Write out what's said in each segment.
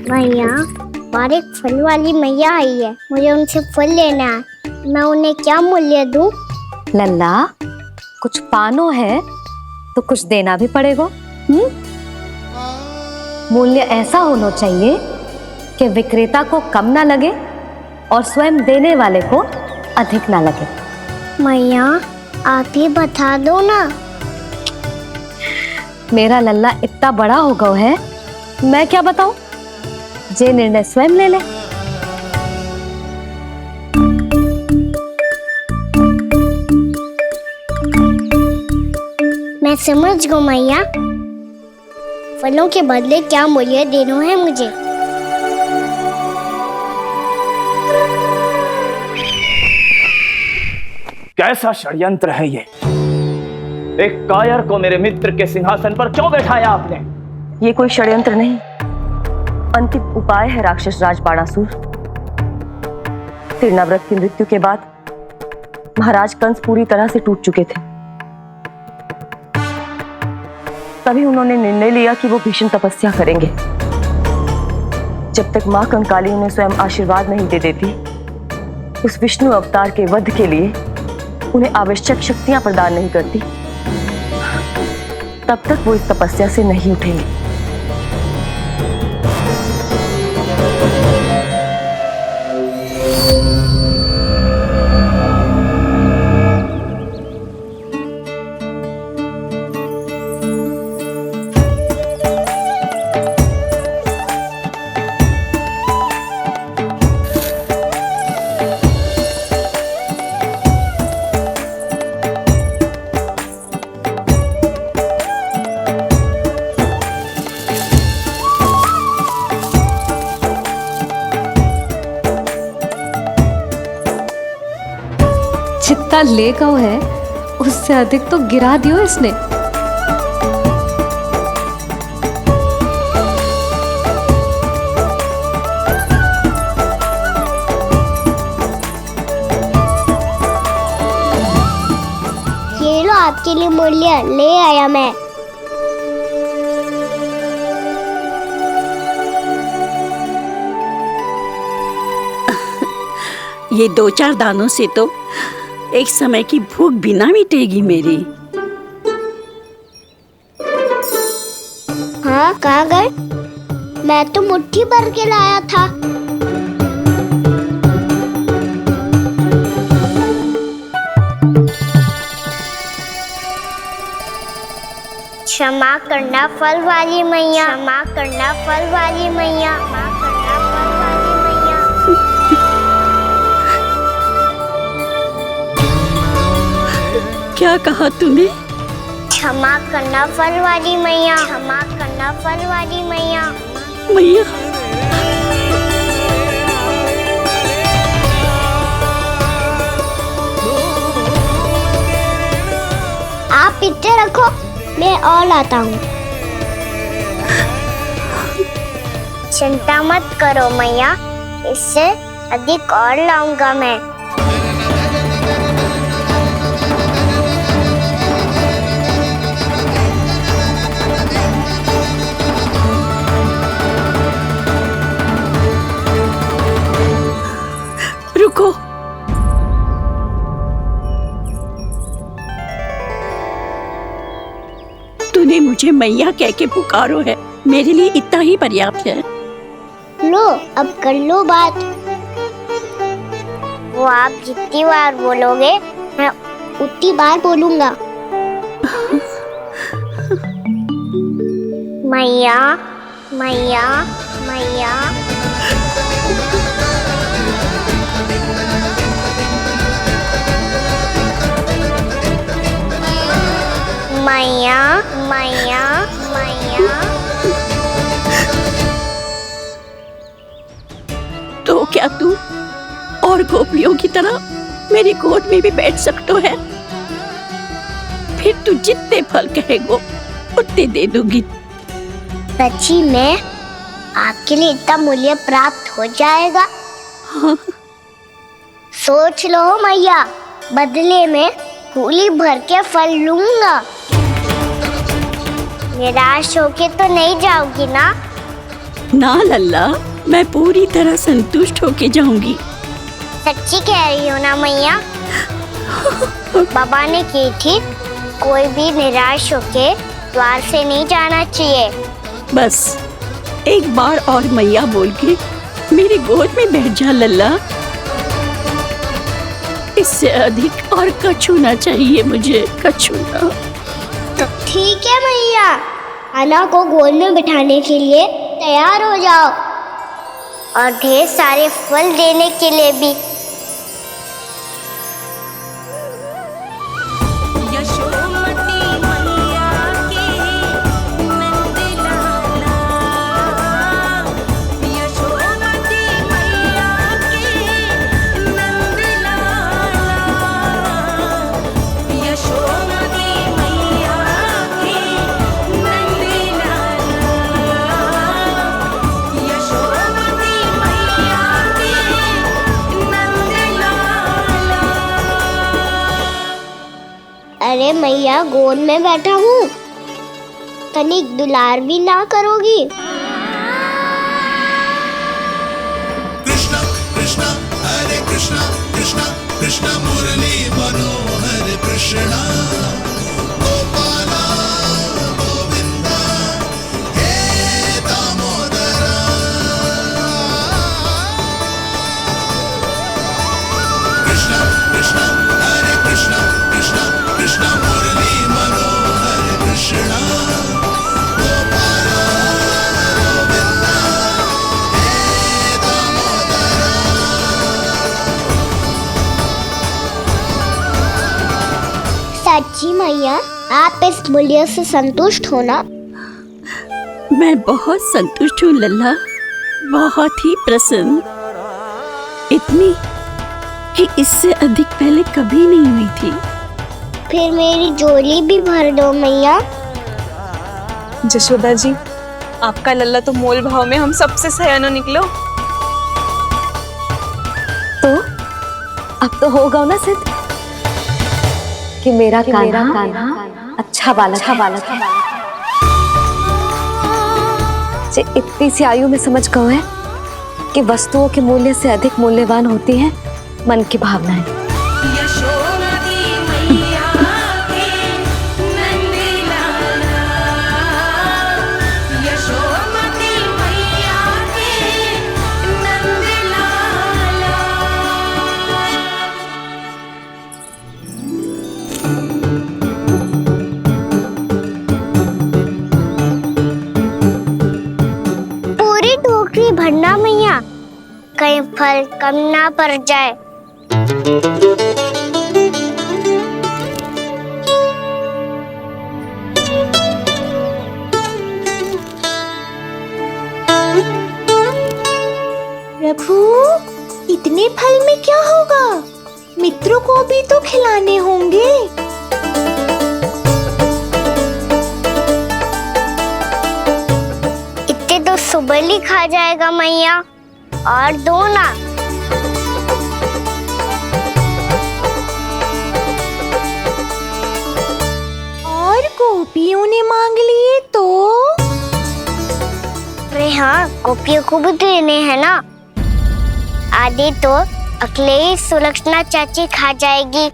भैया, बाहर एक फल वाली मैया आई है, मुझे उनसे फल लेना है। मैं उन्हें क्या मूल्य दूं? लल्ला, कुछ पानो है तो कुछ देना भी पड़ेगा। मूल्य ऐसा होना चाहिए कि विक्रेता को कम ना लगे और स्वयं देने वाले को अधिक ना लगे। मैया, आप ही बता दो ना। मेरा लल्ला इतना बड़ा हो गया है, मैं क्या बताऊं? जे निर्णय स्वयं ले ले। मैं समझ गई मैया, फलों के बदले क्या मूल्य देना है मुझे। कैसा षड्यंत्र है ये? एक कायर को मेरे मित्र के सिंहासन पर क्यों बैठाया आपने? ये कोई षड्यंत्र नहीं, अंतिम उपाय है राक्षस राज बाणासुर। तिरनाव्रत की मृत्यु के बाद महाराज कंस पूरी तरह से टूट चुके थे। तभी उन्होंने निर्णय लिया कि वो भीषण तपस्या करेंगे। जब तक मां कंकाली उन्हें स्वयं आशीर्वाद नहीं दे देती, उस विष्णु अवतार के वध के लिए उन्हें आवश्यक शक्तियां प्रदान नहीं करती, तब तक वो इस तपस्या से नहीं उठेंगे। जितना ले गया है उससे अधिक तो गिरा दियो इसने। ये लो आपके लिए मूल्य, ले आया मैं। ये 2-4 दानों से तो एक समय की भूख भी ना मिटेगी मेरी। हाँ, कहाँ गए? मैं तो मुट्ठी भर के लाया था। क्षमा करना फल वाली मैया, क्षमा करना फल वाली मैया, क्षमा करना फल वाली मैया। क्या कहा तूने? क्षमा करना फल वाली मैया, क्षमा करना फल वाली मैया। मैया, आप इतने रखो, मैं और लाता हूँ। चिंता मत करो मैया, इससे अधिक और लाऊंगा मैं। रुको। तूने मुझे मैया कह के पुकारो है, मेरे लिए इतना ही पर्याप्त है। लो, अब कर लो बात। वो आप जितनी बार बोलोगे, मैं उतनी बार बोलूंगा। मैया, मैया, मैया। मैया, मैया, मैया। तो क्या तू और गोपियों की तरह मेरी गोद में भी बैठ सकते है? फिर तू जितने फल कहेगो उतने दे दूंगी। सच्ची में आपके लिए इतना मूल्य प्राप्त हो जाएगा? हाँ। सोच लो मैया, बदले में झोली भर के फल लूंगा। निराश होके तो नहीं जाओगी ना? ना लल्ला, मैं पूरी तरह संतुष्ट होके जाऊंगी। सच्ची कह रही हो ना मैया? बाबा ने की थी, कोई भी निराश होके द्वार से नहीं जाना चाहिए। बस एक बार और मैया बोल के मेरी गोद में बैठ जा लल्ला। इससे अधिक और कछु ना चाहिए मुझे, कछु ना। तो ठीक है मैया, आना को गोद में बिठाने के लिए तैयार हो जाओ और ढेर सारे फल देने के लिए भी। अरे मैया, गोद में बैठा हूँ, तनिक दुलार भी ना करोगी? कृष्णा कृष्णा हरे कृष्णा कृष्णा कृष्णा मुरली मनोहर कृष्णा गोपाला गोविंदा हे दामोदरा। कृष्णा कृष्णा हरे कृष्णा कृष्णा कृष्णा मुरली मनोहर कृष्णा गोपाला गोविंदा हे दामोदरा। सच्ची मैया, आप इस मूल्य से संतुष्ट हो ना? मैं बहुत संतुष्ट हूँ लल्ला, बहुत ही प्रसन्न। इतनी कि इससे अधिक पहले कभी नहीं हुई थी। फिर मेरी झोली भी भर दो मैया। जशोदा जी, आपका लल्ला तो मोल भाव में हम सबसे सयाना निकलो। तो अब तो होगा ना सिद्ध कि मेरा कान्हा अच्छा बालक है। जे इतनी सी आयु में समझ गए है कि वस्तुओं के मूल्य से अधिक मूल्यवान होती है मन की भावनाएं। पूरी टोकरी भरना मैया, कहीं फल कम ना पड़ जाए। प्रभु, इतने फल में क्या होगा? मित्रों को भी तो खिलाने होंगे। इतने तो सुबह ही खा जाएगा मैया, और दो ना। और गोपियों ने मांग लिए तो? अरे हाँ, गोपियों को भी देने हैं ना। आधे तो अकेले ही सुलक्षणा चाची खा जाएगी।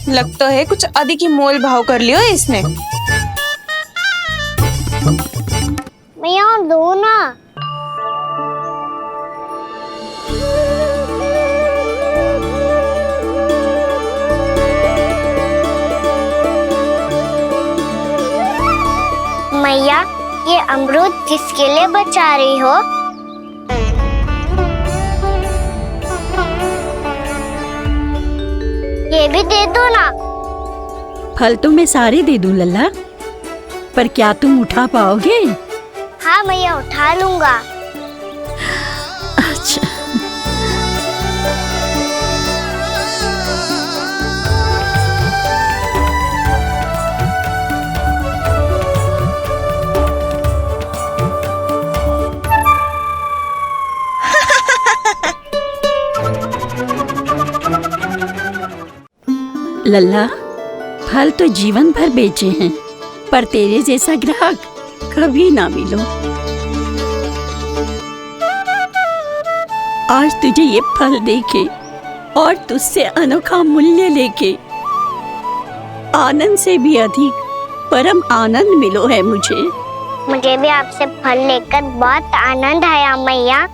लगता है कुछ अधिक ही मोल भाव कर लियो इसने। मैया और दो ना। मैया, ये अमरूद किसके लिए बचा रही हो? ये भी दे दो ना। फल तो मैं सारे दे दूं लल्ला, पर क्या तुम उठा पाओगे? हाँ मैया, उठा लूंगा। अच्छा। लल्ला, फल तो जीवन भर बेचे हैं, पर तेरे जैसा ग्राहक कभी ना मिलो। आज तुझे ये फल देके और तुझसे अनोखा मूल्य लेके आनंद से भी अधिक परम आनंद मिलो है मुझे। मुझे भी आपसे फल लेकर बहुत आनंद आया मैया।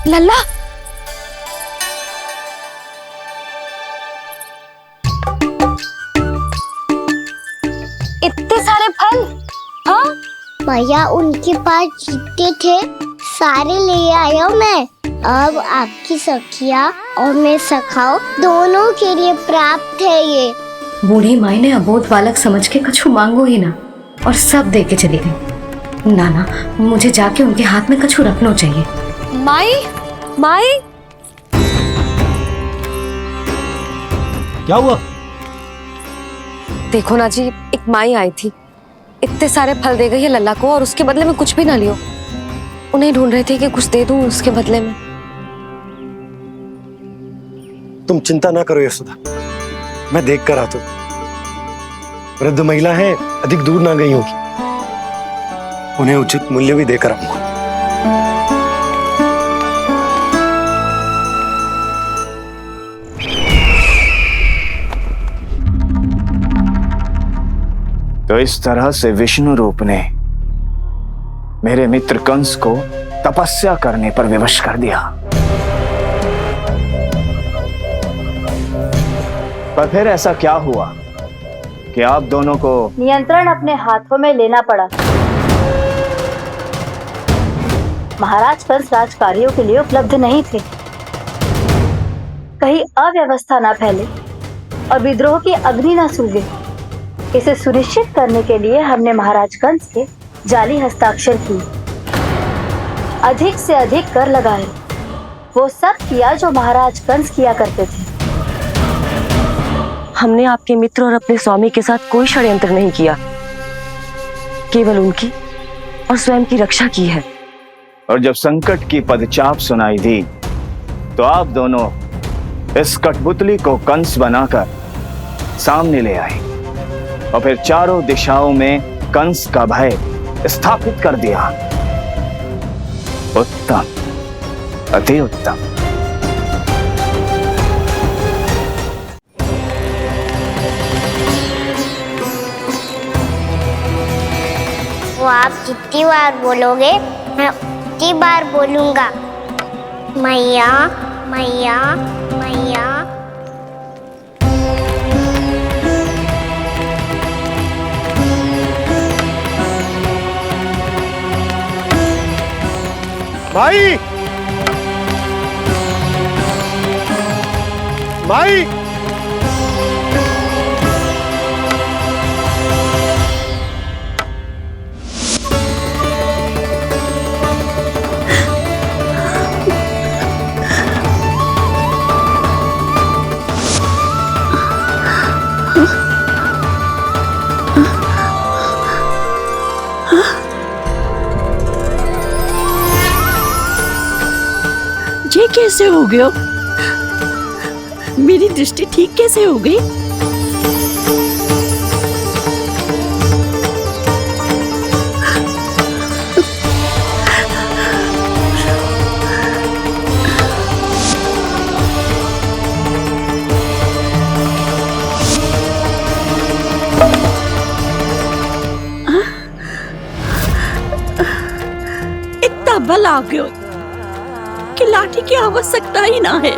लल्ला, इतने सारे फल? हाँ भैया उनके पास जितने थे सारे ले आया मैं। अब आपकी सखिया और मैं सखाओ दोनों के लिए प्राप्त है ये। बूढ़ी माई ने अबोध बालक समझ के कछु मांगो ही ना और सब दे के चली गई। नाना, मुझे जाके उनके हाथ में कछु रखना चाहिए। माई, माई, क्या हुआ? देखो ना जी, एक माई आई थी, इतने सारे फल दे गई है लल्ला को और उसके बदले में कुछ भी ना लियो। उन्हें ढूंढ रही थी कि कुछ दे दूं उसके बदले में। तुम चिंता ना करो यशोदा, मैं देख कर आता हूं। वृद्ध महिला है, अधिक दूर ना गई होगी, उन्हें उचित मूल्य भी देकर आऊंगा। तो इस तरह से विष्णु रूप ने मेरे मित्र कंस को तपस्या करने पर विवश कर दिया। पर फिर ऐसा क्या हुआ कि आप दोनों को नियंत्रण अपने हाथों में लेना पड़ा? महाराज कंस राजकार्यों के लिए उपलब्ध नहीं थे। कहीं अव्यवस्था ना फैले और विद्रोह की अग्नि ना सूझे, इसे सुनिश्चित करने के लिए हमने महाराज कंस के जाली हस्ताक्षर किए, अधिक से अधिक कर लगाए। वो सब किया जो महाराज कंस किया करते थे। हमने आपके मित्र और अपने स्वामी के साथ कोई षड्यंत्र नहीं किया, केवल उनकी और स्वयं की रक्षा की है। और जब संकट की पदचाप सुनाई दी तो आप दोनों इस कठपुतली को कंस बनाकर सामने ले आए और फिर चारों दिशाओं में कंस का भय स्थापित कर दिया। उत्तम, अति उत्तम। वो आप जितनी बार बोलोगे मैं उतनी बार बोलूंगा। मैया मैया मैया। माई, माई, ये कैसे हो गया? मेरी दृष्टि ठीक कैसे हो गई? इतना बल आ गया कि लाठी की आवश्यकता ही ना है।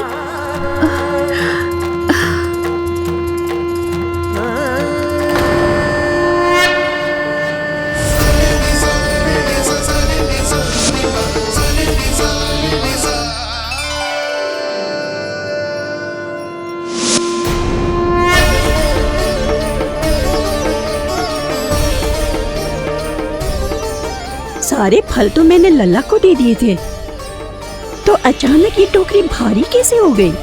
सारे फल तो मैंने लल्ला को दे दिए थे, तो अचानक ये टोकरी भारी कैसे हो गई?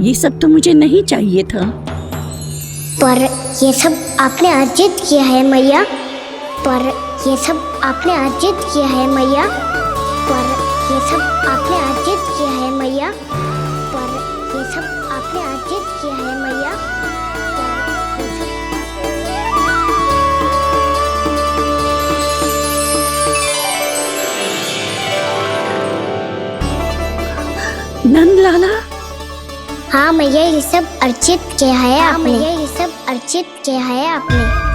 ये सब तो मुझे नहीं चाहिए था। पर ये सब आपने अर्जित किया है मैया। पर ये सब आपने अर्जित किया है मैया। पर ये सब आपने अर्जित किया है मैया। पर ये सब आपने अर्जित किया है मैया। नंद लाला, हाँ मैया, ये सब अर्जित किया है आपने। मैया, ये सब अर्जित किया है आपने।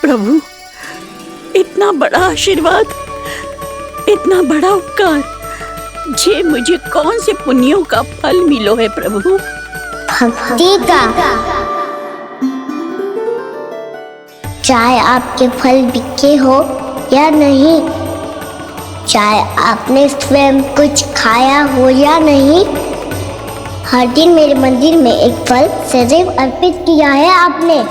प्रभु, इतना बड़ा आशीर्वाद, इतना बड़ा उपकार, जे मुझे कौन से पुण्यों का फल मिलो है प्रभु? भक्ति का। चाहे आपके फल बिके हो या नहीं, चाहे आपने स्वयं कुछ खाया हो या नहीं, हर दिन मेरे मंदिर में एक फल सदैव अर्पित किया है आपने।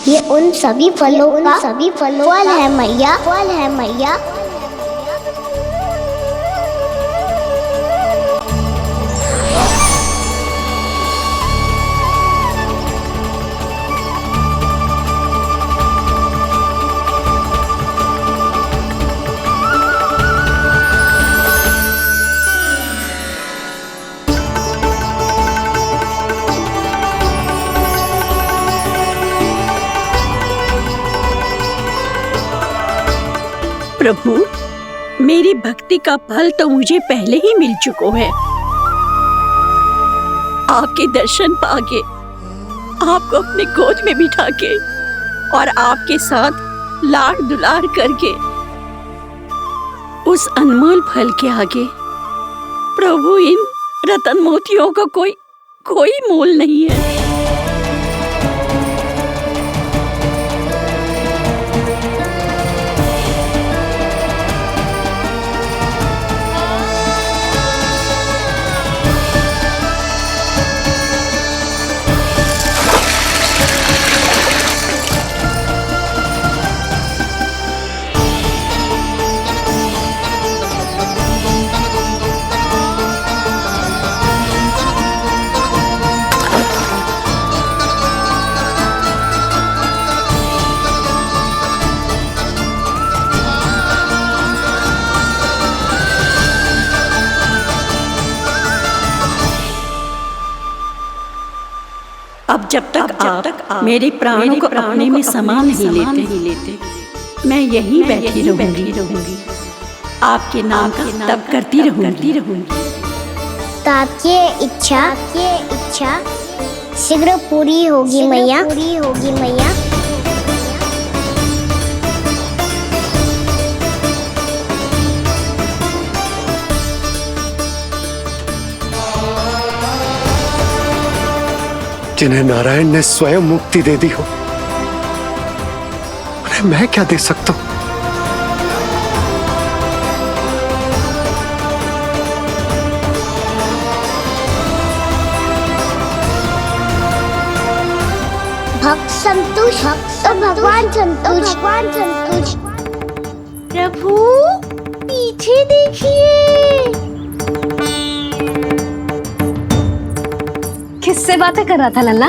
ये उन सभी फलों का फल है मैया। फल है मैया। प्रभु, मेरी भक्ति का फल तो मुझे पहले ही मिल चुका है। आपके दर्शन पाके, आपको अपने गोद में बिठा के और आपके साथ लाड दुलार करके, उस अनमोल फल के आगे प्रभु इन रतन मोतियों का कोई मोल नहीं है। अब जब तक आप मेरे प्राणों को अपने में समा नहीं लेते मैं यहीं बैठी रहूंगी आपके नाम का तप करती रहूंगी। तो आपकी इच्छा शीघ्र पूरी होगी मैया। जिन्हें नारायण ने स्वयं मुक्ति दे दी हो, उन्हें मैं क्या दे सकता हूं? भक्त संतोष तो भगवान संतोष। प्रभु पीछे देखिए। किससे बातें कर रहा था लल्ला?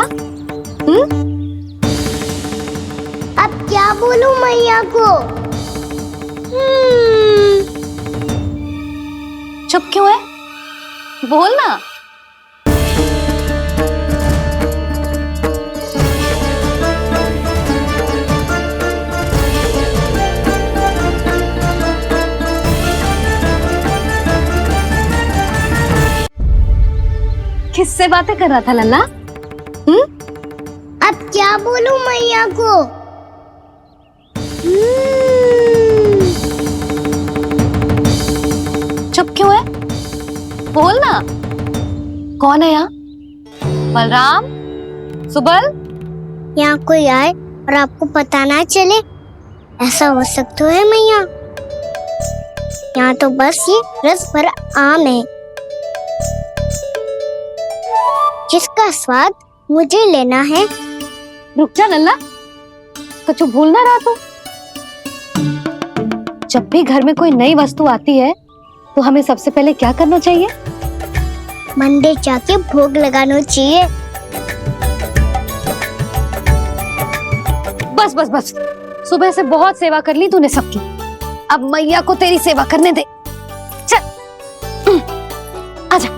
अब क्या बोलूं मैया को? चुप क्यों है? बोल ना। किससे बातें कर रहा था लल्ला? अब क्या बोलूं मैया को? चुप क्यों है? बोल ना। कौन है यहाँ? बलराम, सुबल? यहाँ कोई आए और आपको पता ना चले, ऐसा हो सकता है मैया? यहाँ तो बस ये रस भर आम है जिसका स्वाद मुझे लेना है। रुक जा लल्ला, कुछ भूल ना रहा तू। जब भी घर में कोई नई वस्तु आती है तो हमें सबसे पहले क्या करना चाहिए? मंदिर जाके भोग लगाना चाहिए। बस बस बस, सुबह से बहुत सेवा कर ली तूने सबकी, अब मैया को तेरी सेवा करने दे। चल आजा।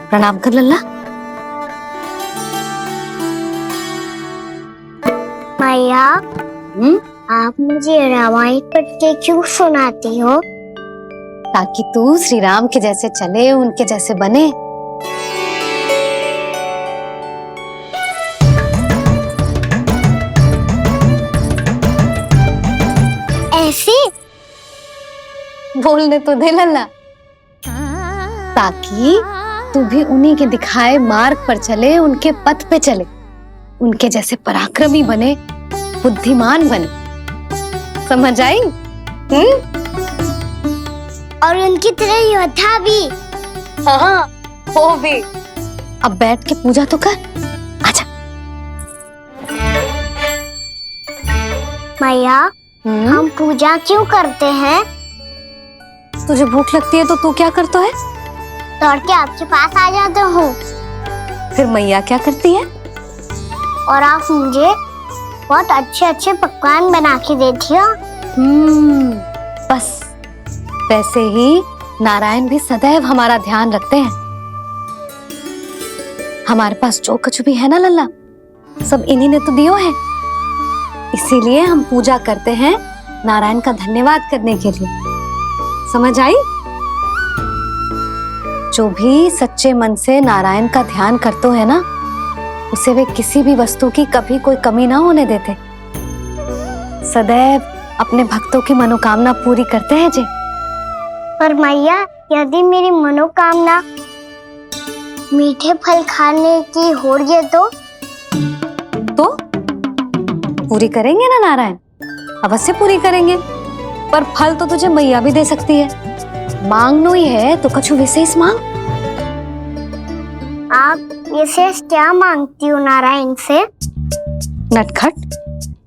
प्रणाम कर लल्ला। मैया, आप मुझे रामायण पढ़ के क्यों सुनाती हो? ताकि तू श्री राम के जैसे चले, उनके जैसे बने। ऐसे बोलने तो दे लल्ला, ताकि तू भी उन्हीं के दिखाए मार्ग पर चले, उनके पथ पे चले, उनके जैसे पराक्रमी बने, बुद्धिमान बने। समझ आई? और उनकी तरह योद्धा भी। हाँ, वो भी। अब बैठ के पूजा तो कर। आजा। मैया, हम पूजा क्यों करते हैं? तुझे भूख लगती है तो तू क्या करता है? दौड़ के आपके पास आ जाता हूँ। फिर मैया क्या करती है? और आप मुझे बहुत अच्छे अच्छे पकवान बना के देती हो। बस वैसे ही नारायण भी सदैव हमारा ध्यान रखते हैं। हमारे पास जो कुछ भी है ना लल्ला, सब इन्हीं ने तो दियो है। इसीलिए हम पूजा करते हैं नारायण का धन्यवाद करने के लिए। समझ आई? जो भी सच्चे मन से नारायण का ध्यान करते है ना, उसे वे किसी भी वस्तु की कभी कोई कमी ना होने देते। सदैव अपने भक्तों की मनोकामना पूरी करते हैं जी। पर मैया, यदि मेरी मनोकामना मीठे फल खाने की हो रही है तो पूरी करेंगे ना नारायण? अवश्य पूरी करेंगे। पर फल तो तुझे मैया भी दे सकती है। मांगनो ही है तो कुछ विशेष मांग। आप विशेष क्या मांगती हो नारायण से? नटखट,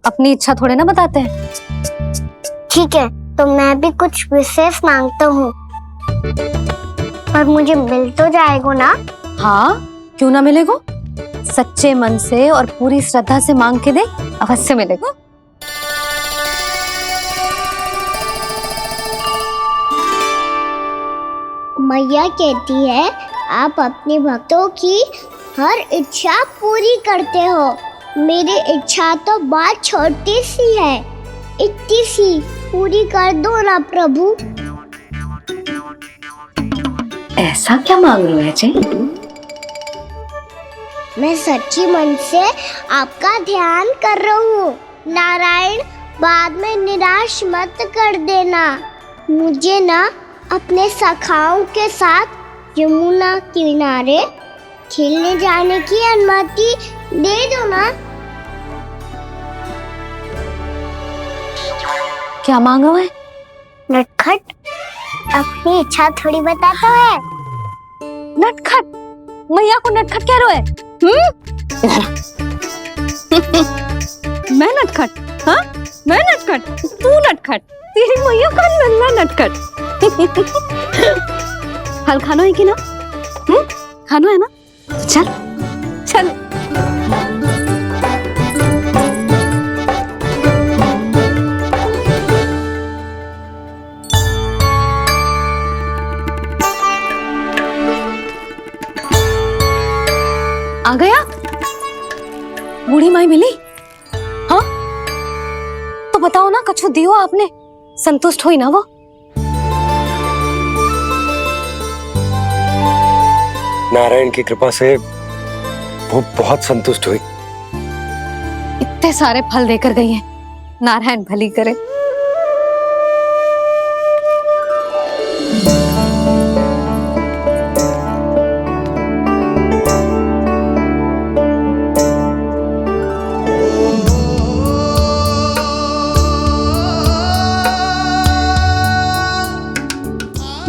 अपनी इच्छा थोड़े ना बताते हैं। ठीक है, तो मैं भी कुछ विशेष मांगता हूँ, पर मुझे मिल तो जाएगा ना? हाँ, क्यों ना मिलेगा? सच्चे मन से और पूरी श्रद्धा से मांग के दे, अवश्य मिलेगा। मैया कहती है आप अपने भक्तों की हर इच्छा पूरी करते हो। मेरी इच्छा तो बहुत छोटी सी है, इतनी सी पूरी कर दो ना प्रभु। ऐसा क्या मांग रहे हो अजय? मैं सच्ची मन से आपका ध्यान कर रहा हूँ। नारायण, बाद में निराश मत कर देना। मुझे ना अपने सखाओं के साथ यमुना किनारे खेलने जाने की अनुमति दे दो ना। क्या मांगा है? नटखट अपनी इच्छा थोड़ी बताता है। नटखट? मैया को नटखट कह रहे हो? मैं नटखट? हाँ, मैं नटखट? तू नटखट? तेरी मैया का नल्ला नटखट। फल खाना है कि ना? खाना है ना? चल चल। आ गया? बूढ़ी माई मिली? हाँ, तो बताओ ना, कछु दियो आपने, संतुष्ट हुई ना वो? नारायण की कृपा से वो बहुत संतुष्ट हुई। इतने सारे फल देकर गई हैं, नारायण भली करे।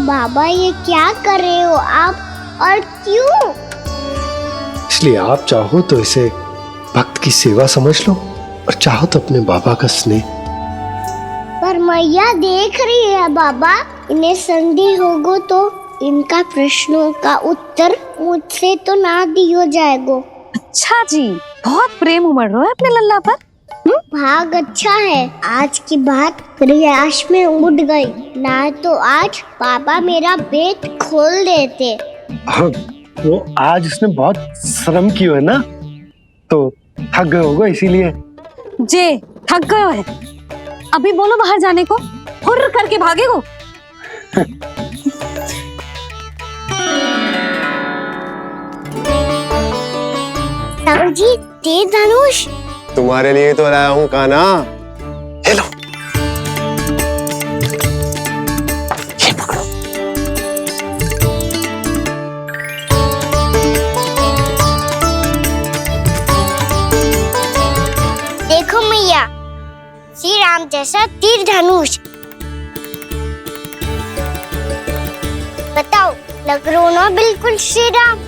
बाबा ये क्या कर रहे हो आप, और क्यों? इसलिए आप चाहो तो इसे भक्त की सेवा समझ लो, और चाहो तो अपने बाबा का स्नेह। पर मैया देख रही है बाबा, इन्हें संदेह होगो तो इनका प्रश्नों का उत्तर मुझसे तो ना दियो जाएगो। अच्छा जी, बहुत प्रेम उमड़ रहा है अपने लल्ला पर। भाग अच्छा है, आज की बात प्रयास में उड़ गई, ना तो आज पापा मेरा पेट खोल देते। वो आज उसने बहुत श्रम किया है ना, तो थक गए होगा इसीलिए। जे थक गए है, अभी बोलो बाहर जाने को, हुर्र करके भागेगो। राम जी, तेज धनुष तुम्हारे लिए तो लाया हूँ कान्हा। ले लो, ये पकड़ो। देखो मैया, श्री राम जैसा तीर धनुष। बताओ, लग रहा ना बिल्कुल श्री राम?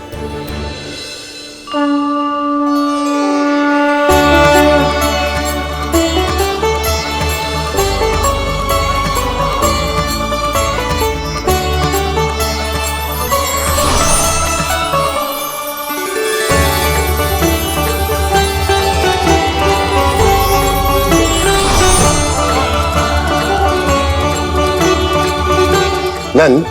नंद,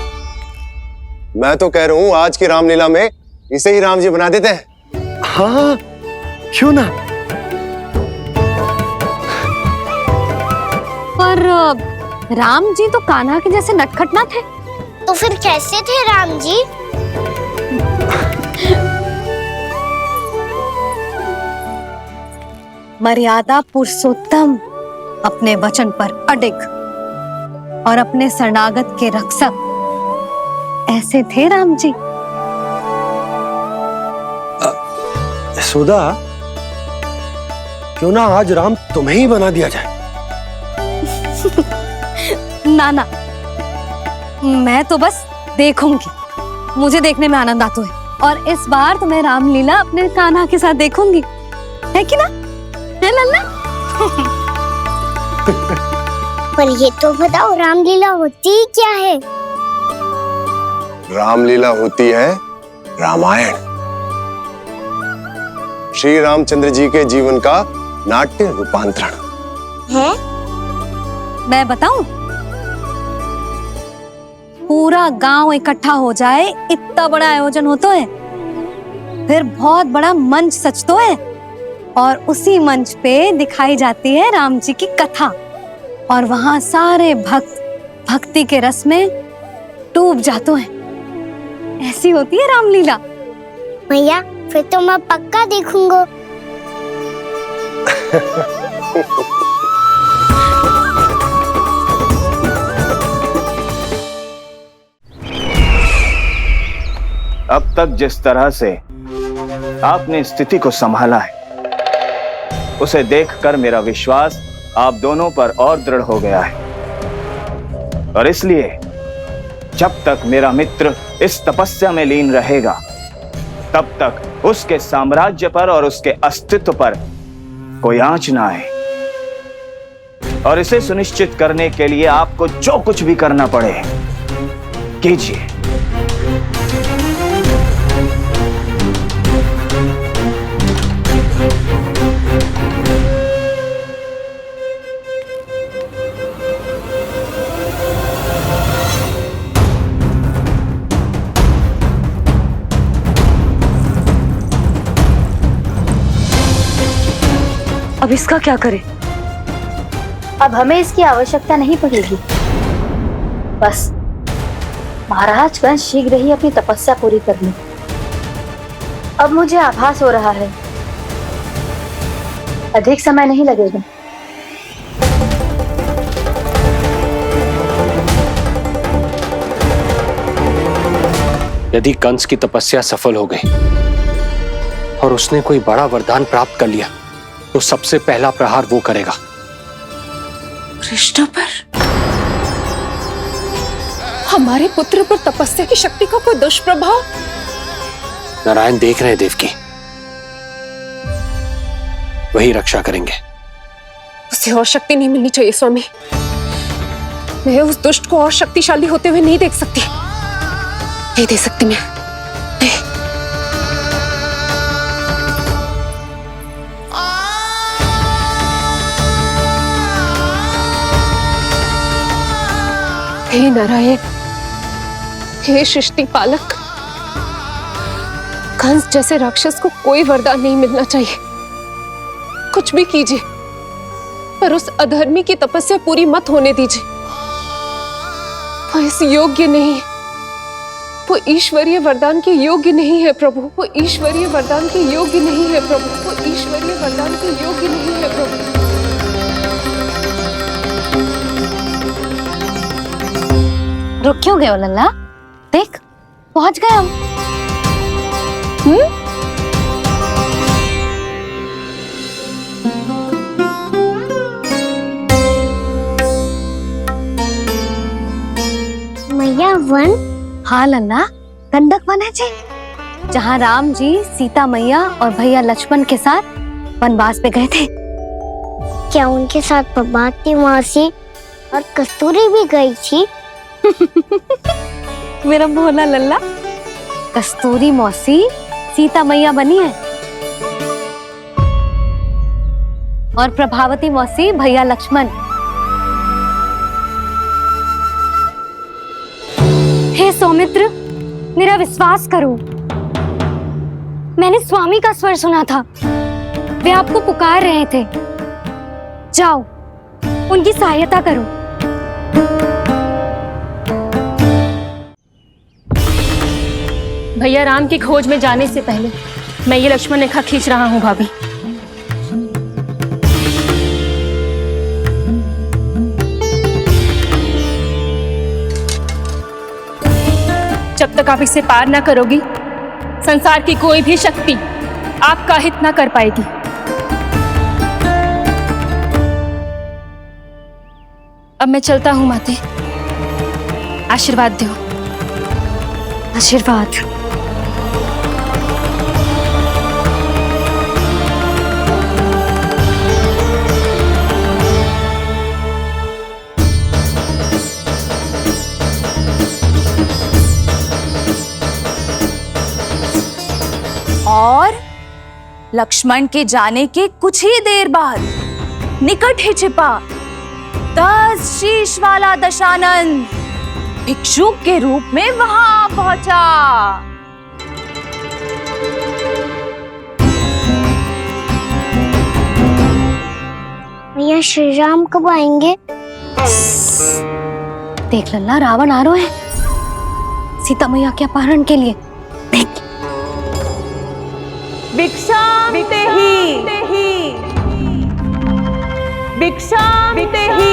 मैं तो कह रहा हूँ आज की रामलीला में इसे ही राम जी बना देते हैं। हाँ, क्यों ना? पर राम जी तो कान्हा के जैसे नटखट ना थे। तो फिर कैसे थे राम जी? मर्यादा पुरुषोत्तम, अपने वचन पर अडिग और अपने शरणागत के रक्षक, ऐसे थे राम जी। यशोदा, क्यों ना आज राम तुम्हें ही बना दिया जाए? ना ना, मैं तो बस देखूंगी, मुझे देखने में आनंद आता है, और इस बार तो मैं रामलीला अपने कान्हा के साथ देखूंगी, है कि ना? है लल्ला? पर ये तो बताओ, रामलीला होती क्या है? रामलीला होती है रामायण, श्री रामचंद्र जी के जीवन का नाट्य रूपांतरण है। मैं बताऊं? पूरा गांव इकट्ठा हो जाए, इतना बड़ा आयोजन होता है। फिर बहुत बड़ा मंच सजतो है और उसी मंच पे दिखाई जाती है राम जी की कथा और वहां सारे भक्त भक्ति के रस में डूब जाते हैं। ऐसी होती है रामलीला। मैया फिर तो मैं पक्का देखूंगा। अब तक जिस तरह से आपने स्थिति को संभाला है, उसे देखकर मेरा विश्वास आप दोनों पर और दृढ़ हो गया है। और इसलिए जब तक मेरा मित्र इस तपस्या में लीन रहेगा, तब तक उसके साम्राज्य पर और उसके अस्तित्व पर कोई आंच ना आए। और इसे सुनिश्चित करने के लिए आपको जो कुछ भी करना पड़े कीजिए। अब इसका क्या करें? अब हमें इसकी आवश्यकता नहीं पड़ेगी। बस महाराज कंस शीघ्र ही अपनी तपस्या पूरी कर ले। अब मुझे आभास हो रहा है अधिक समय नहीं लगेगा। यदि कंस की तपस्या सफल हो गई और उसने कोई बड़ा वरदान प्राप्त कर लिया, तो सबसे पहला प्रहार वो करेगा। कृष्ण पर, हमारे पुत्र पर तपस्या की शक्ति का कोई दुष्प्रभाव? नारायण देख रहे हैं देवकी, वही रक्षा करेंगे। उसे और शक्ति नहीं मिलनी चाहिए स्वामी। मैं उस दुष्ट को और शक्तिशाली होते हुए नहीं देख सकती, नहीं दे सकती मैं। हे नारायण, हे सृष्टि पालक, कंस जैसे राक्षस को कोई वरदान नहीं मिलना चाहिए। कुछ भी कीजिए, पर उस अधर्मी की तपस्या पूरी मत होने दीजिए। वो इस योग्य नहीं है, वो ईश्वरीय वरदान के योग्य नहीं है प्रभु। वो ईश्वरीय वरदान के योग्य नहीं है प्रभु। वो ईश्वरीय वरदान के योग्य नहीं है प्रभु। रुक क्यों गए हो लल्ला? देख पहुंच गए हम। मैया वन? हाँ लल्ला, गंडक वन है जी, जहाँ राम जी सीता मैया और भैया लक्ष्मण के साथ वनवास पे गए थे। क्या उनके साथ प्रभाती मौसी और कस्तूरी भी गई थी? मेरा भोला लल्ला, कस्तूरी मौसी सीता मैया बनी है और प्रभावती मौसी भैया लक्ष्मण। हे सौमित्र, मेरा विश्वास करो, मैंने स्वामी का स्वर सुना था। वे आपको पुकार रहे थे। जाओ, उनकी सहायता करो। भैया राम की खोज में जाने से पहले मैं ये लक्ष्मण रेखा खींच रहा हूँ भाभी। जब तक आप इसे पार ना करोगी, संसार की कोई भी शक्ति आपका हित ना कर पाएगी। अब मैं चलता हूँ माते, आशीर्वाद दो। आशीर्वाद। और लक्ष्मण के जाने के कुछ ही देर बाद निकट ही छिपा 10 शीश वाला दशानन भिक्षुक के रूप में वहां पहुंचा। मैया श्री राम कब आएंगे? देख लल्ला, रावण आ रहा है सीता मैया के अपहरण के लिए। देख। भिक्षाम देहि, भिक्षाम देहि।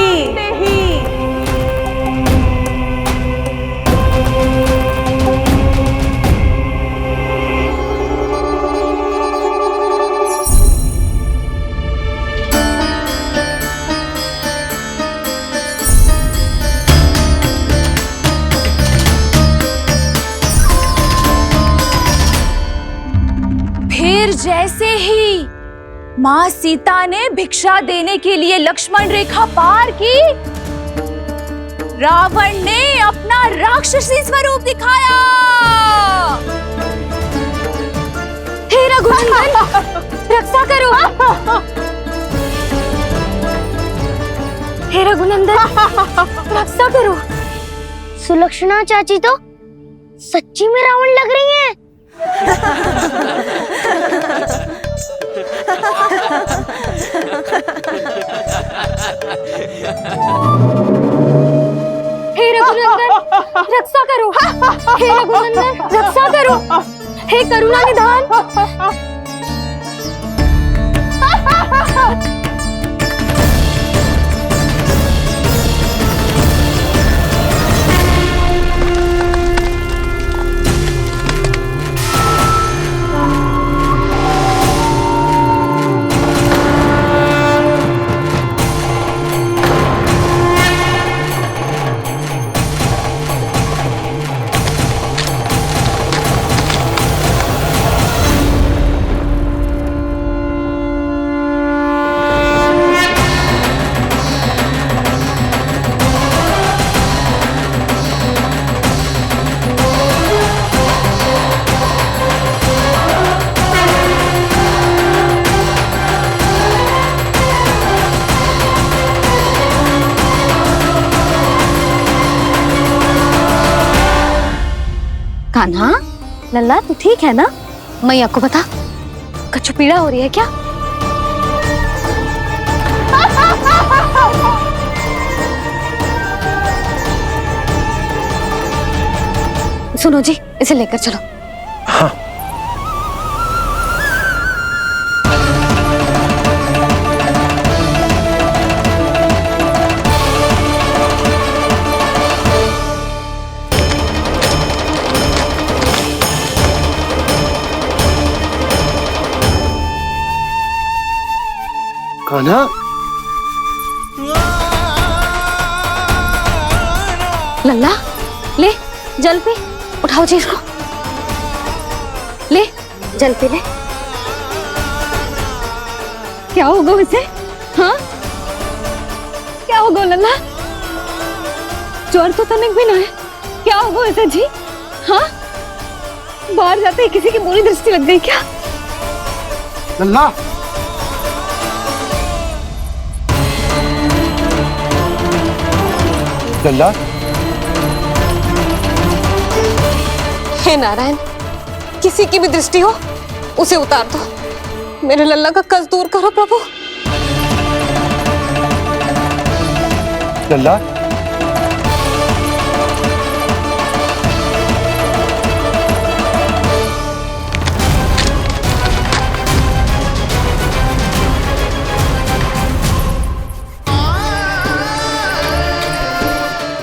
फिर जैसे ही मां सीता ने भिक्षा देने के लिए लक्ष्मण रेखा पार की, रावण ने अपना राक्षसी स्वरूप दिखाया। हे रघुनंदन, रक्षा करो। हे रघुनंदन, रक्षा करो। सुलक्षणा चाची तो सच्ची में रावण लग रही हैं। हे रघुनंदन, रक्षा करो। हे रघुनंदन, रक्षा करो। हे करुणा निधान। कान्हा, लल्ला तू ठीक है ना? मैया को बता, कछु पीड़ा हो रही है क्या? सुनो जी, इसे लेकर चलो। हाँ। कान्हा, लल्ला ले जल पी, उठाओ जी इसको, ले जल पी ले। क्या होगा इसे? हाँ क्या होगा लल्ला? ज्वर तो तनिक भी ना है, क्या होगा इसे जी? हाँ बाहर जाते ही किसी की बुरी दृष्टि लग गई क्या? लल्ला, लल्ला। हे नारायण, किसी की भी दृष्टि हो उसे उतार दो। मेरे लल्ला का कष्ट दूर करो प्रभु। लल्ला,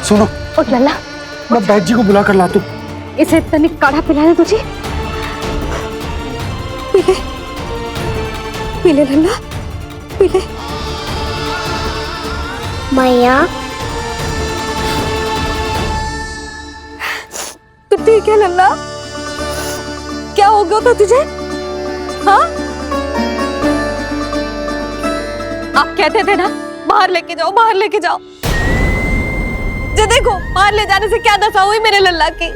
सुनो, ओ लल्ला, मैं बैद जी को बुला कर लाता हूँ। इसे तनिक काढ़ा पिलाने तुझे। पी ले, पी ले लल्ला, पी ले। मैया तो ठीक है लल्ला, क्या हो गया था तुझे? हाँ आप कहते थे ना बाहर लेके जाओ, बाहर लेके जाओ। जे देखो बाहर ले जाने से क्या दशा हुई मेरे लल्ला की।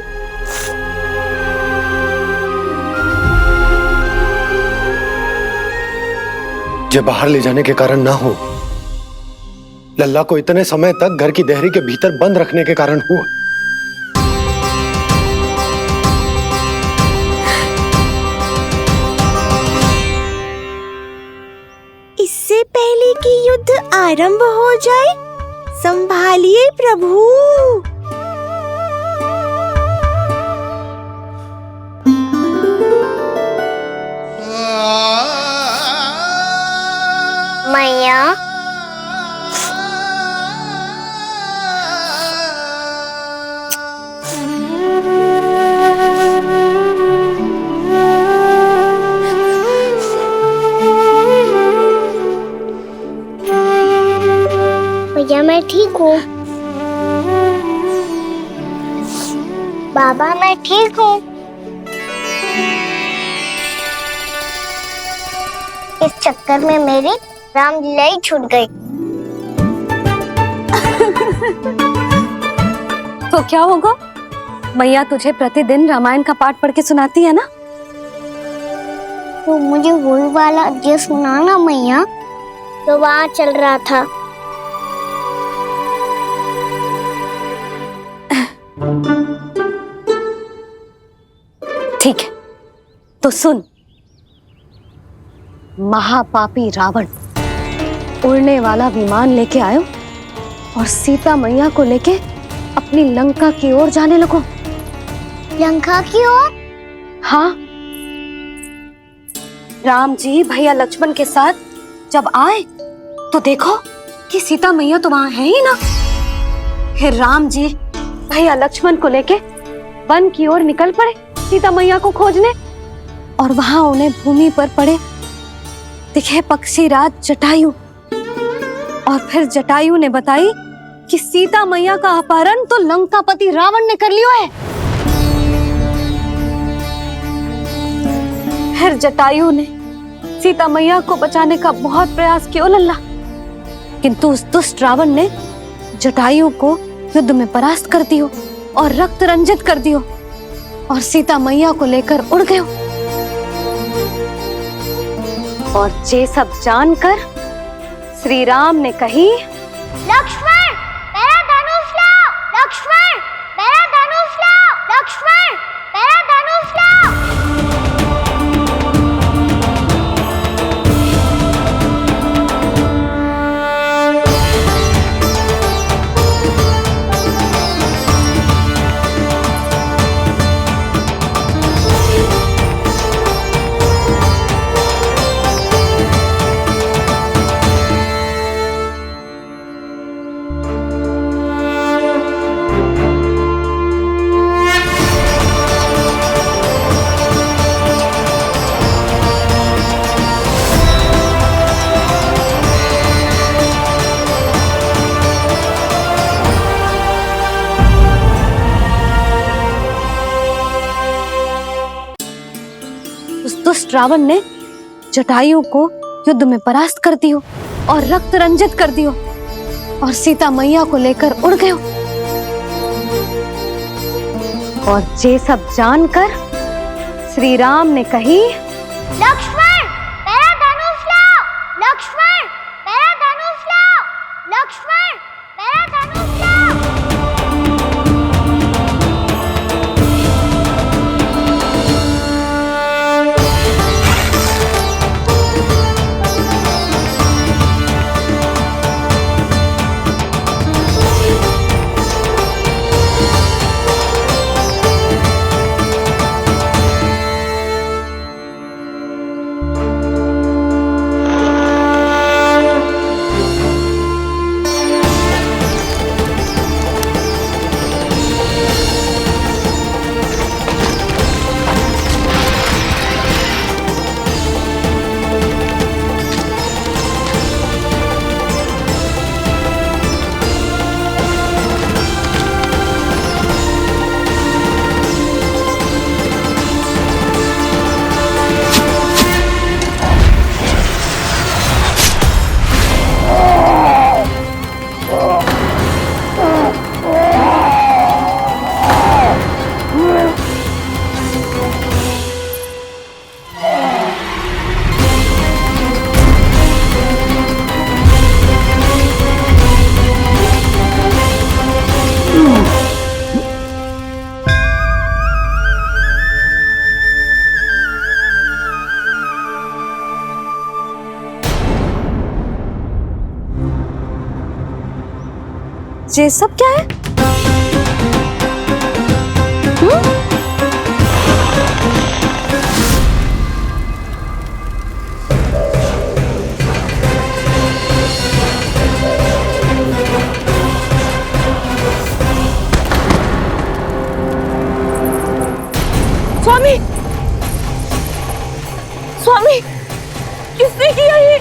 जे बाहर ले जाने के कारण ना हो, लल्ला को इतने समय तक घर की देहरी के भीतर बंद रखने के कारण हुआ। है कि युद्ध आरंभ हो जाए। संभालिए प्रभु। मैया, भैया मैं ठीक हूँ। बाबा मैं ठीक हूँ। इस चक्कर में मेरी रामलीला ही छूट गई। तो क्या होगा? मैया तुझे प्रतिदिन रामायण का पाठ पढ़ के सुनाती है ना? तो मुझे वही वाला अध्याय सुनाना मैया, तो वहाँ चल रहा था। ठीक है, तो सुन। महापापी रावण उड़ने वाला विमान लेके आयो और सीता मैया को लेके अपनी लंका की ओर जाने लगो। लंका की ओर? हाँ, राम जी भैया लक्ष्मण के साथ जब आए तो देखो कि सीता मैया तो वहां है ही ना। फिर राम जी भैया लक्ष्मण को लेके वन की ओर निकल पड़े सीता मैया को खोजने, और वहां उन्हें भूमि पर पड़े दिखे पक्षी राज जटायु। और फिर जटायु ने बताई कि सीता मैया का अपहरण तो लंकापति रावण ने कर लियो है। फिर जटायु ने सीता मैया को बचाने का बहुत प्रयास किया लल्ला, किंतु उस दुष्ट रावण ने जटायु को युद्ध में परास्त कर दियो और रक्त रंजित कर दियो और सीता मैया को लेकर उड़ गयो। और ये सब जानकर श्री राम ने कही, लक्ष्मण मेरा धनुष लाओ, लक्ष्मण मेरा धनुष लाओ, लक्ष्मण मेरा धनुष लाओ। दुष्ट रावण ने जटायु को युद्ध में परास्त कर दियो और रक्त रंजित कर दियो और सीता मैया को लेकर उड़ गयो। और ये सब जानकर श्री राम ने कही, लक्ष्मण मेरा धनुष लाओ, लक्ष्मण मेरा धनुष लाओ, लक्ष्मण मेरा धनुष लाओ। ये सब क्या है? स्वामी, स्वामी, किसने किया ये?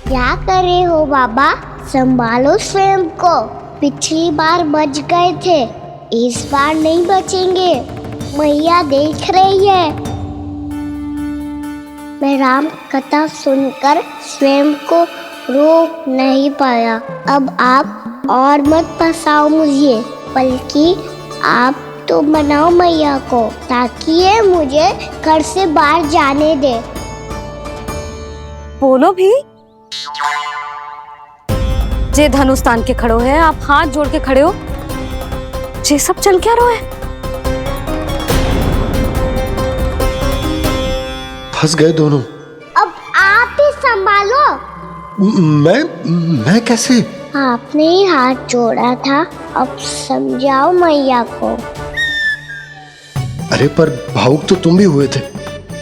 क्या कर रहे हो बाबा? संभालो स्वयं को। पिछली बार बच गए थे, इस बार नहीं बचेंगे। मैया देख रही है। मैं राम कथा सुनकर स्वयं को रोक नहीं पाया। अब आप और मत फंसाओ मुझे, बल्कि आप तो मनाओ मैया को, ताकि ये मुझे घर से बाहर जाने दे। बोलो भी। जे धनुष तान के खड़ो है, आप हाथ जोड़ के खड़े हो। ये सब चल क्या रहा है? फंस गए दोनों। अब आप ही संभालो। मैं कैसे? आपने ही हाथ जोड़ा था, अब समझाओ मैया को। अरे पर भावुक तो तुम भी हुए थे,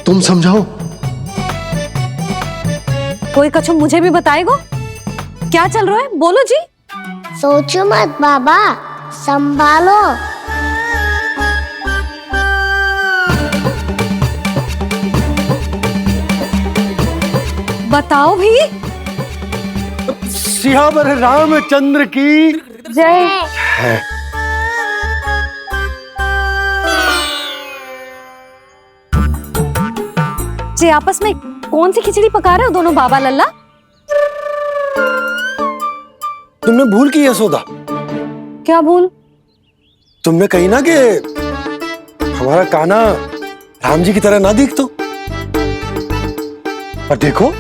तुम समझाओ। कोई कछु मुझे भी बताएगो? क्या चल रहा है? बोलो जी। सोचो मत बाबा, संभालो। बताओ भी। सियावर रामचंद्र की जय। जी आपस में कौन सी खिचड़ी पका रहे हो दोनों बाबा लल्ला? तुमने भूल की यशोदा। क्या भूल? तुमने कही ना कि हमारा कान्हा राम जी की तरह ना दिख तो। पर देखो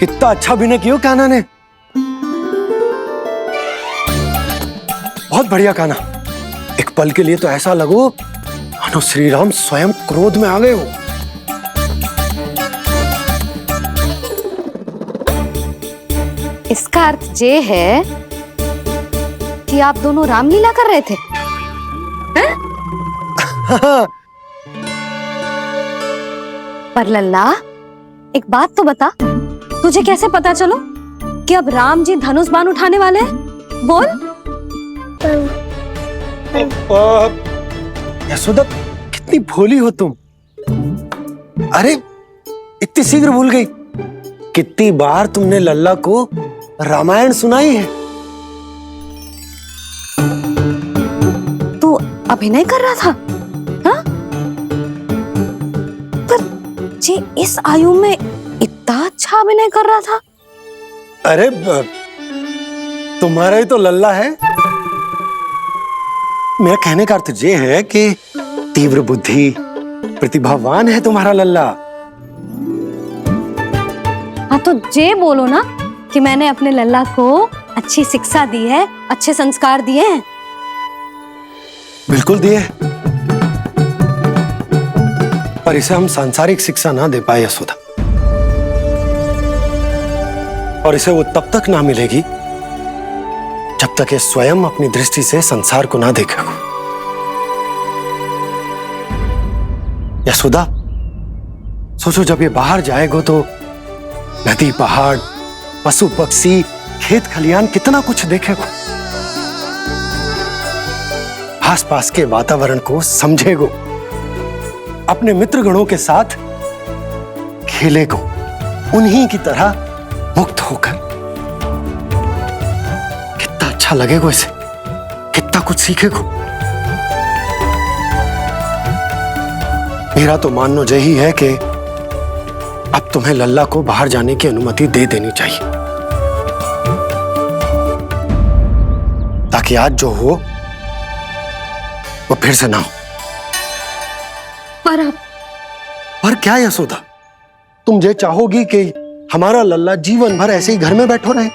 कितना अच्छा अभिनय किया कान्हा ने। बहुत बढ़िया कान्हा। एक पल के लिए तो ऐसा लगो मानो श्री राम स्वयं क्रोध में आ गए हो। इसका अर्थ ये है कि आप दोनों रामलीला कर रहे थे? हैं? पर लल्ला एक बात तो बता, तुझे कैसे पता चलो कि अब राम जी धनुष बाण उठाने वाले हैं? बोल। यशोदा कितनी भोली हो तुम। अरे इतनी शीघ्र भूल गई। कितनी बार तुमने लल्ला को रामायण सुनाई है। तू अभिनय कर रहा था? हाँ? पर जी इस आयु में इतना अच्छा अभिनय कर रहा था? अरे तुम्हारा ही तो लल्ला है। मेरा कहने का अर्थ ये है कि तीव्र बुद्धि, प्रतिभावान है तुम्हारा लल्ला। हाँ तो जे बोलो ना कि मैंने अपने लल्ला को अच्छी शिक्षा दी है, अच्छे संस्कार दिए हैं। बिल्कुल दिए, पर इसे हम सांसारिक शिक्षा ना दे पाए यशोदा। और इसे वो तब तक ना मिलेगी जब तक ये स्वयं अपनी दृष्टि से संसार को ना देखेगा। यशोदा सोचो, जब ये बाहर जाएगा तो नदी, पहाड़, पशु पक्षी, खेत खलियान कितना कुछ देखेगा। आसपास के वातावरण को समझेगो, अपने मित्रगणों के साथ खेलेगो, उन्हीं की तरह मुक्त होकर। कितना अच्छा लगेगा इसे, कितना कुछ सीखेगो। मेरा तो मानना यही है कि अब तुम्हें लल्ला को बाहर जाने की अनुमति दे देनी चाहिए, ताकि आज जो हो वो फिर से ना हो। पर क्या यशोदा, तुम ये चाहोगी कि हमारा लल्ला जीवन भर ऐसे ही घर में बैठो रहे,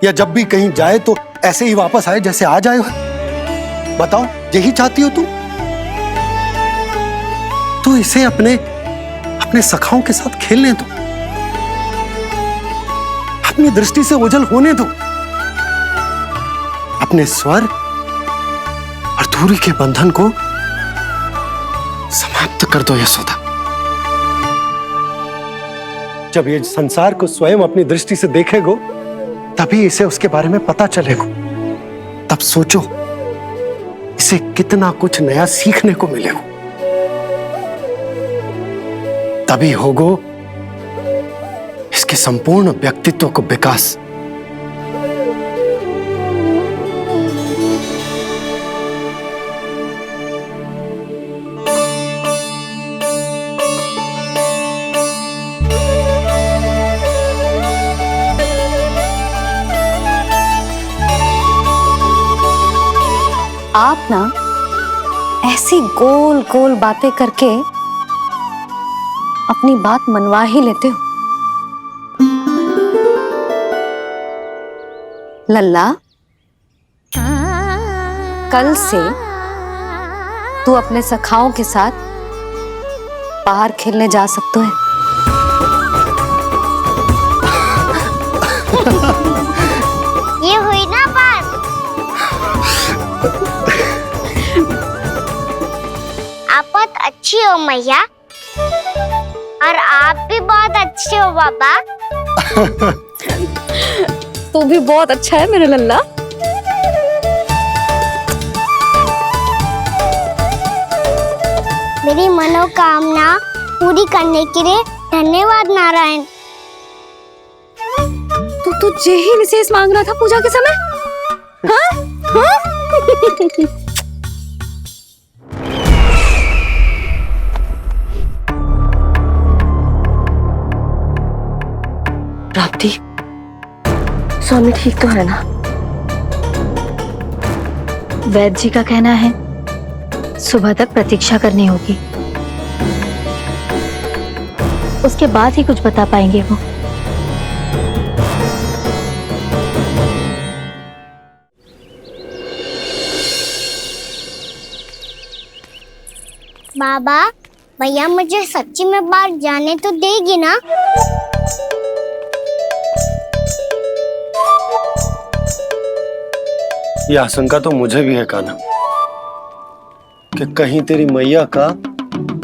या जब भी कहीं जाए तो ऐसे ही वापस आए जैसे आज आए हो? बताओ, यही चाहती हो तुम? तो इसे अपने अपने सखाओं के साथ खेलने दो, अपनी दृष्टि से ओझल होने दो, अपने स्वर और दूरी के बंधन को समाप्त कर दो यशोदा। जब ये संसार को स्वयं अपनी दृष्टि से देखेगो तभी इसे उसके बारे में पता चलेगा। तब सोचो इसे कितना कुछ नया सीखने को मिलेगा। तभी होगो इसके संपूर्ण व्यक्तित्व को विकास। आप ना ऐसी गोल गोल बातें करके अपनी बात मनवा ही लेते हो। लल्ला, कल से तू अपने सखाओं के साथ बाहर खेलने जा सकते है। ये हुई ना बात। आप बहुत अच्छी हो मैया, और आप भी बहुत अच्छे हो बाबा। तू भी बहुत अच्छा है मेरा लल्ला। मेरी मनोकामना पूरी करने के लिए धन्यवाद नारायण। तो तुझे ही विशेष मांग रहा था पूजा के समय? हाँ? हाँ? प्राप्ति, स्वामी ठीक तो है ना? वैद्य जी का कहना है सुबह तक प्रतीक्षा करनी होगी, उसके बाद ही कुछ बता पाएंगे वो। बाबा, भैया मुझे सच्ची में बाहर जाने तो देगी ना? ये आशंका तो मुझे भी है कान्हा, कि कहीं तेरी मैया का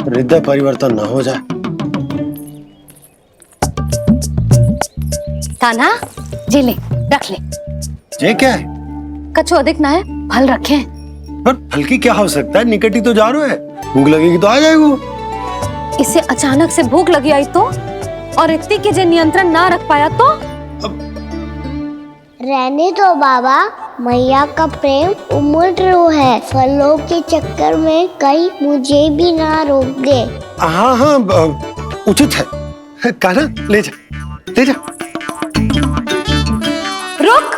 हृदय परिवर्तन ना हो जाए। कान्हा, जी ले, रख ले। ये क्या है? कछु अधिक ना है, फल रखे हैं। पर फल की क्या हो सकता है, निकट ही तो जा रहे हैं, भूख लगेगी तो आ जाएगा। इसे अचानक से भूख लगी आई तो, और इतनी के जे नियंत्रण ना रख पाया तो? रहने दो बाबा, मैया का प्रेम उमड़ है, फलों के चक्कर में कहीं मुझे भी ना रोक दे। हाँ हाँ, उचित है। कान्हा, ले जा, ले जा। रुक।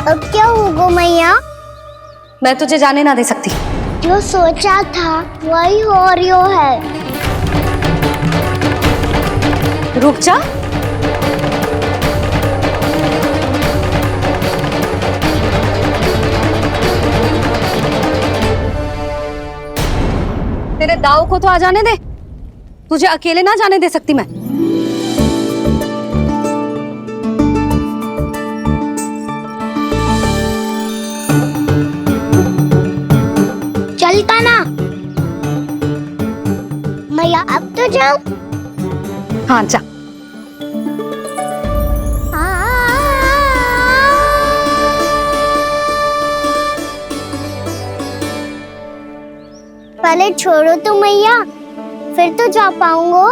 अब क्या होगा मैया? मैं तुझे जाने ना दे सकती। जो सोचा था वही हो रही है। रुक जा। तेरे दाव को तो आ जाने दे, तुझे अकेले ना जाने दे सकती मैं। चलता ना मैया, अब तो जाओ। हाँ जा। पहले छोड़ो तो मैया, फिर तो जा पाऊंगा।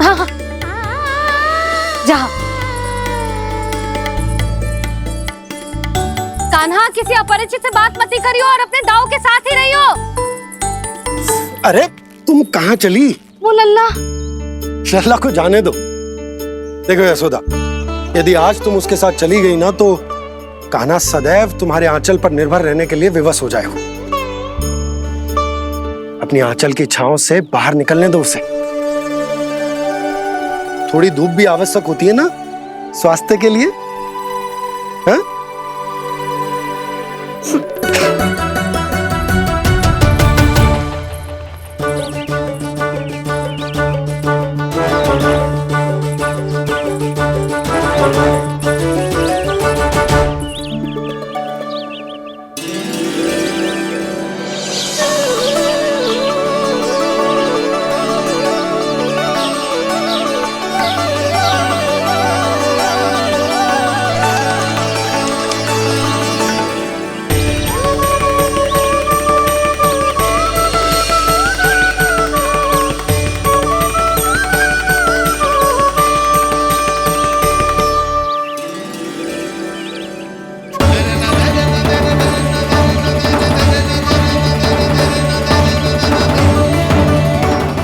हाँ, जा। कान्हा, किसी अपरिचित से बात मत करियो और अपने दाव के साथ ही रहियो। अरे तुम कहाँ चली? वो लल्ला, लल्ला को जाने दो। देखो यशोदा, यदि आज तुम उसके साथ चली गई ना तो कान्हा सदैव तुम्हारे आंचल पर निर्भर रहने के लिए विवश हो जाएगा। अपनी आंचल की छांव से बाहर निकलने दो उसे। थोड़ी धूप भी आवश्यक होती है ना स्वास्थ्य के लिए, हाँ?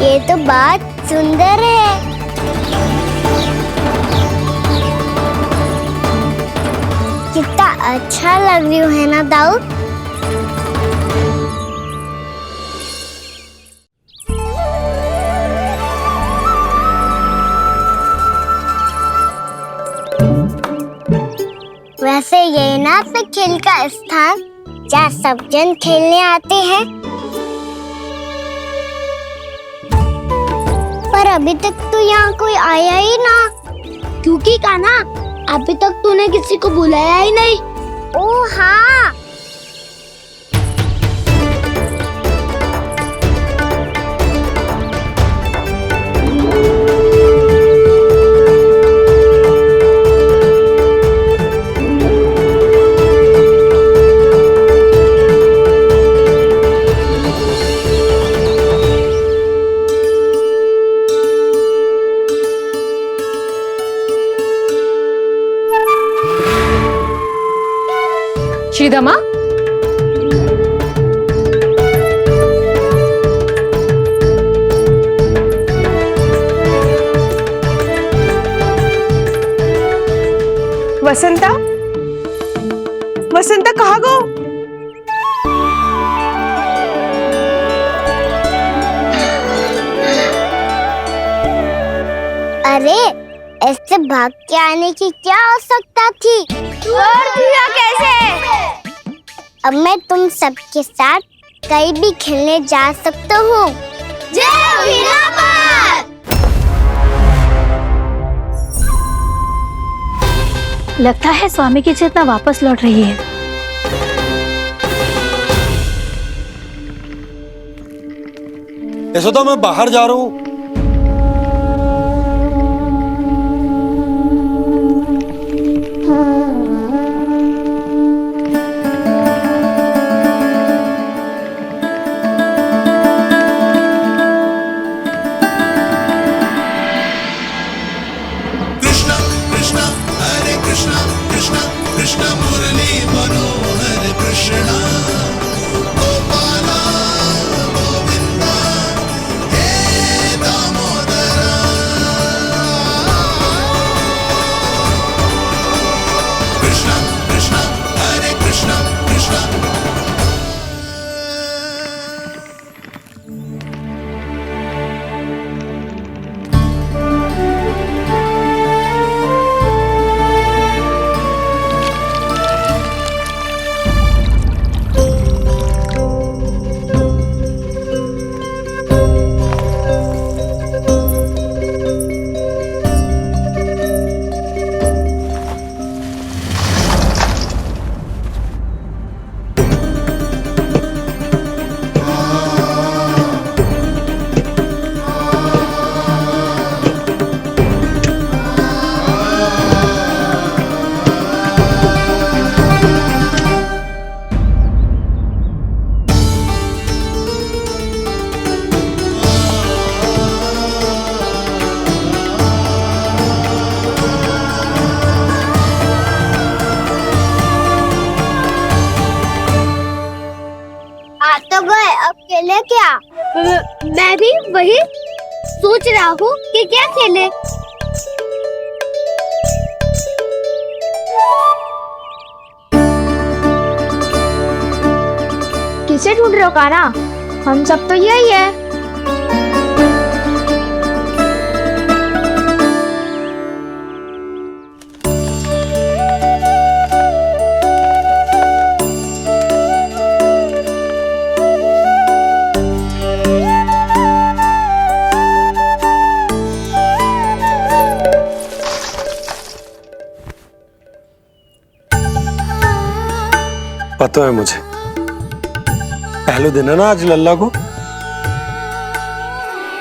ये तो बात सुंदर है। कितना अच्छा लग रही है ना दाऊद। वैसे ये ना तो खेल का स्थान जहाँ सब जन खेलने आते हैं, पर अभी तक तो यहाँ कोई आया ही ना। क्योंकि कान्हा अभी तक तूने किसी को बुलाया ही नहीं। ओ हाँ, श्रीदामा, वसंता, वसंता कहाँ गो? अरे ऐसे भाग के आने की क्या आवश्यकता थी? कैसे? अब मैं तुम सबके साथ कहीं भी खेलने जा सकता हूँ। लगता है स्वामी की चेतना वापस लौट रही है। यशोदा, मैं बाहर जा रहा हूँ। कृष्ण कृष्ण हरे कृष्ण कृष्ण कृष्ण मुरली मनोहर कृष्ण गोपाला गोविंदा हे दामोदरा। कृष्ण कृष्ण हरे कृष्ण कृष्ण आ तो गए, अब खेले क्या? मैं भी वही सोच रहा हूँ कि क्या खेले। किसे ढूंढ रहे हो काना? हम सब तो यही है। पता है मुझे, पहले दिन है ना आज लल्ला को।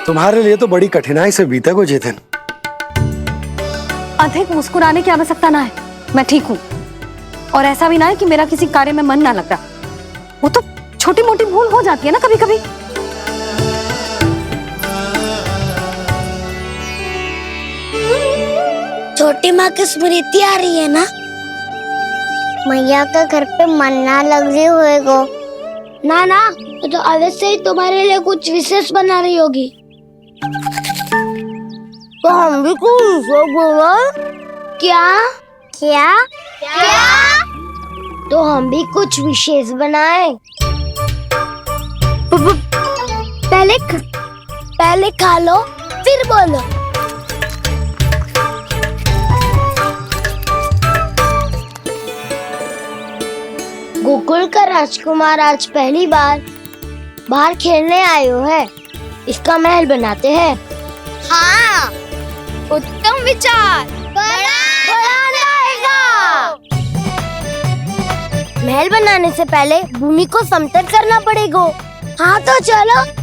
तुम्हारे लिए तो बड़ी कठिनाई से बीता को ये दिन। अधिक मुस्कुराने की आवश्यकता ना है, मैं ठीक हूँ। और ऐसा भी ना है कि मेरा किसी कार्य में मन ना लगता। वो तो छोटी मोटी भूल हो जाती है ना कभी कभी। छोटी माँ की स्मृति आ रही है ना? मैया का घर पे मन ना लग रही होएगो। ना ना, तो अवश्य ही तुम्हारे लिए कुछ विशेष बना रही होगी। तो हम भी कुछ विशेष बोलो। क्या क्या क्या? तो हम भी कुछ विशेष बनाए। पहले खा लो फिर बोलो। गोकुल का राजकुमार आज पहली बार बाहर खेलने आयो है। इसका महल बनाते हैं। हाँ, उत्तम विचार। बनाना रहेगा। महल बनाने से पहले भूमि को समतल करना पड़ेगा। हाँ तो चलो।